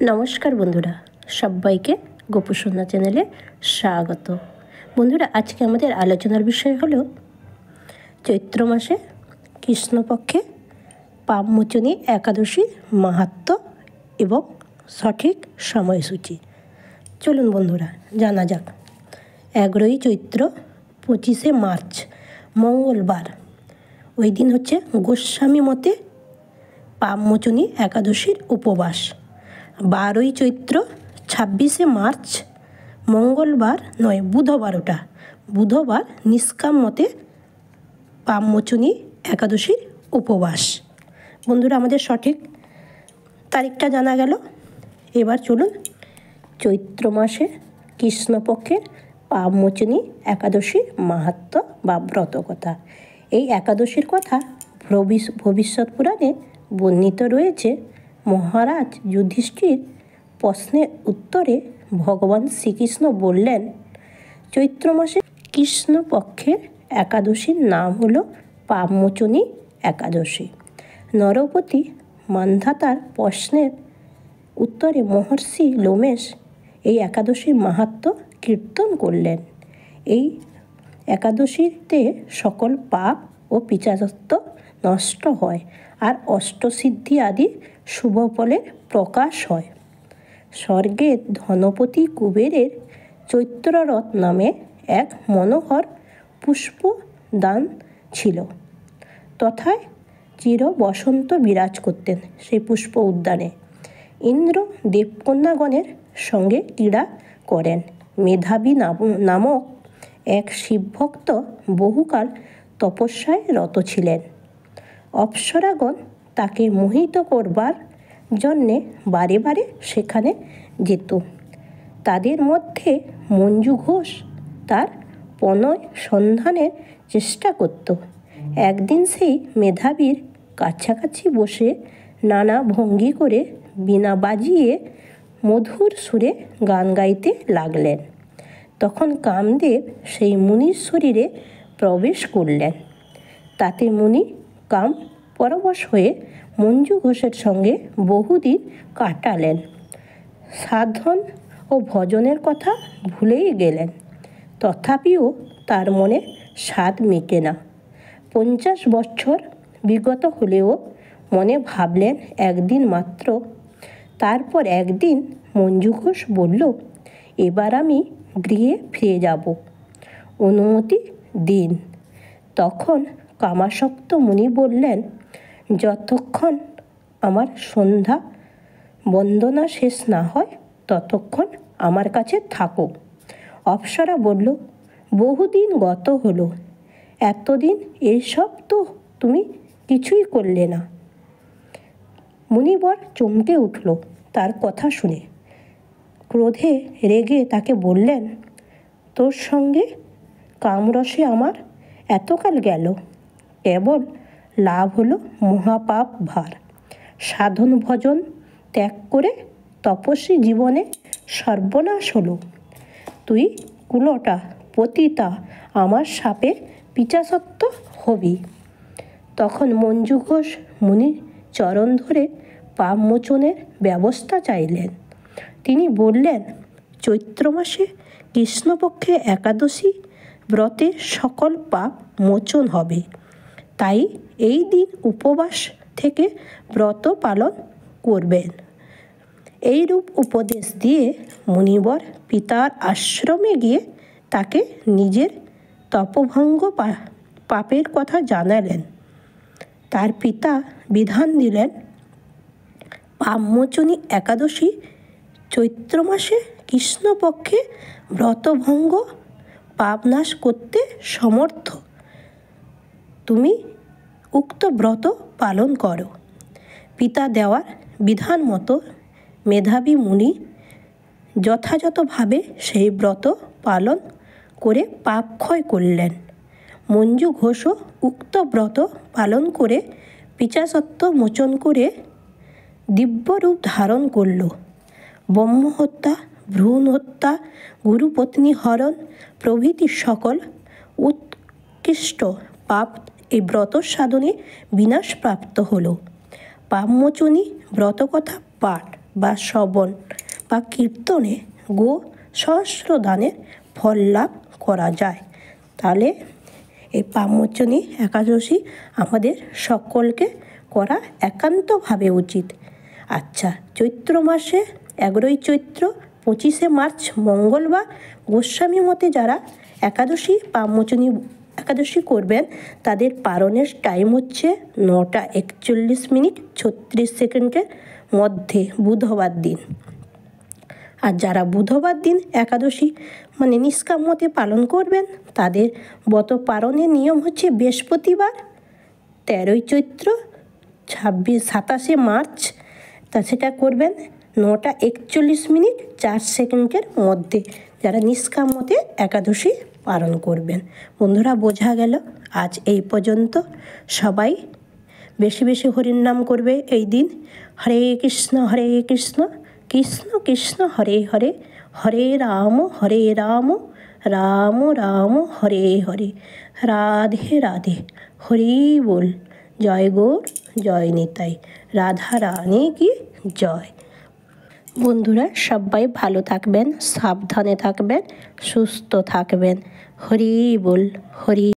নমস্কার বন্ধুরা, সবাইকে গোপুসন্না চ্যানেলে স্বাগত। বন্ধুরা, আজকে আমাদের আলোচনার বিষয় হলো চৈত্র মাসে কৃষ্ণপক্ষে পাপমোচনী একাদশীর মাহাত্ম্য এবং সঠিক সময়সূচি। চলুন বন্ধুরা জানা যাক। 11ই চৈত্র 25শে মার্চ মঙ্গলবার, ওই দিন হচ্ছে গোস্বামী মতে পাপমোচনী একাদশীর উপবাস। 12ই চৈত্র 26শে মার্চ মঙ্গলবার নয়, বুধবার নিষ্কাম মতে পাপমোচনী একাদশীর উপবাস। বন্ধুরা, আমাদের সঠিক তারিখটা জানা গেল। এবার চলুন চৈত্র মাসে কৃষ্ণপক্ষের পাপমোচনী একাদশীর মাহাত্ম্য বা ব্রতকথা। এই একাদশীর কথা ভবিষ্যৎ পুরাণে বর্ণিত রয়েছে। মহারাজ যুধিষ্ঠির প্রশ্নের উত্তরে ভগবান শ্রীকৃষ্ণ বললেন, চৈত্র মাসে কৃষ্ণপক্ষের একাদশীর নাম হলো পাপমোচনী একাদশী। নরপতি মান্ধাতার প্রশ্নের উত্তরে মহর্ষি লোমেশ এই একাদশীর মাহাত্ম্য কীর্তন করলেন। এই একাদশীতে সকল পাপ ও পিশাচত্ব নষ্ট হয় আর অষ্টসিদ্ধি আদি শুভ ফলের প্রকাশ হয়। স্বর্গের ধনপতি কুবেরের চৈত্ররথ নামে এক মনোহর পুষ্পদান ছিল। তথায় চির বসন্ত বিরাজ করতেন সেই পুষ্প উদ্যানে। ইন্দ্র দেবকন্যাগণের সঙ্গে ক্রীড়া করেন। মেধাবী নামক এক শিবভক্ত বহুকাল তপস্যায় রত ছিলেন। অপ্সরাগণ তাকে মোহিত করবার জন্যে বারে বারে সেখানে যেত। তাদের মধ্যে মঞ্জু ঘোষ তার প্রণয় সন্ধানের চেষ্টা করত। একদিন সেই মেধাবীর কাছাকাছি বসে নানা ভঙ্গি করে বীণা বাজিয়ে মধুর সুরে গান গাইতে লাগলেন। তখন কামদেব সেই মুনির শরীরে প্রবেশ করলেন। তাতে মুনি কাম পরবশ হয়ে মঞ্জু ঘোষের সঙ্গে বহুদিন কাটালেন। সাধন ও ভজনের কথা ভুলেই গেলেন। তথাপিও তার মনে স্বাদ মেটে না। 50 বছর বিগত হলেও মনে ভাবলেন একদিন মাত্র। তারপর একদিন মঞ্জু ঘোষ বলল, এবার আমি গৃহে ফিরে যাব, অনুমতি দিন। তখন কামাসক্ত মুনি বললেন, যতক্ষণ আমার সন্ধ্যা বন্দনা শেষ না হয় ততক্ষণ আমার কাছে থাকো। অপ্সরা বলল, বহুদিন গত হলো, এতদিন এইসব তো তুমি কিছুই করলে না। মুনিবর চমকে উঠল তার কথা শুনে। ক্রোধে রেগে তাকে বললেন, তোর সঙ্গে কামরসে আমার এতকাল গেল, কেবল লাভ হলো মহাপাপ ভার। সাধন ভজন ত্যাগ করে তপস্বী জীবনে সর্বনাশ হলো। তুই কুলটা পতিতা আমার শাপে পিশাচত্ব হবি। তখন মঞ্জু ঘোষ মুনির চরণ ধরে পাপমোচনের ব্যবস্থা চাইলেন। তিনি বললেন, চৈত্র মাসে কৃষ্ণপক্ষে একাদশী ব্রতে সকল পাপ মোচন হবে। তাই এই দিন উপবাস থেকে ব্রত পালন করবেন। এইরূপ উপদেশ দিয়ে মুনিবর পিতার আশ্রমে গিয়ে তাকে নিজের তপভঙ্গ পাপের কথা জানালেন। তার পিতা বিধান দিলেন, পাপমোচনী একাদশী চৈত্র মাসে কৃষ্ণপক্ষে ব্রতভঙ্গ পাপনাশ করতে সমর্থ। তুমি উক্ত ব্রত পালন করো। পিতা দেওয়ার বিধান মতো মেধাবী মুনি যথাযথভাবে সেই ব্রত পালন করে পাপ ক্ষয় করলেন। মঞ্জু ঘোষও উক্ত ব্রত পালন করে পিশাচত্ব মোচন করে দিব্যরূপ ধারণ করল। ব্রহ্মহত্যা, ভ্রূণ হত্যা, গুরুপত্নী হরণ প্রভৃতি সকল উৎকৃষ্ট পাপ এই ব্রত সাধনে বিনাশপ্রাপ্ত হল। পাপমোচনী ব্রতকথা পাঠ বা শ্রবণ বা কীর্তনে গো সহস্র দানের ফল লাভ করা যায়। তাহলে এই পাপমোচনী একাদশী আমাদের সকলকে করা একান্তভাবে উচিত। আচ্ছা, চৈত্র মাসে 11ই চৈত্র 25শে মার্চ মঙ্গলবার গোস্বামী মতে যারা একাদশী পাপমোচনী একাদশী করবেন তাদের পারণের টাইম হচ্ছে 9টা 41 মিনিট 36 সেকেন্ডের মধ্যে বুধবার দিন। আর যারা বুধবার দিন একাদশী নিষ্কামতে পালন করবেন তাদের ব্রত পালনের নিয়ম হচ্ছে বৃহস্পতিবার 13ই চৈত্র 27শে মার্চ সেটা করবেন 9টা 41 মিনিট 4 সেকেন্ডের মধ্যে, যারা নিষ্কামতে একাদশী পালন করবেন। বন্ধুরা, বোঝা গেল। আজ এই পর্যন্ত। সবাই বেশি বেশি হরির নাম করবে এই দিন। হরে কৃষ্ণ কৃষ্ণ কৃষ্ণ হরে হরে, হরে রাম রাম রাম হরে হরে, রাধে রাধে, হরি বল। জয় গৌর, জয় নিতাই, রাধা রানী কি জয়। বন্ধুরা, সবাই ভালো থাকবেন, সাবধানে থাকবেন, সুস্থ থাকবেন। হরি বল, হরি।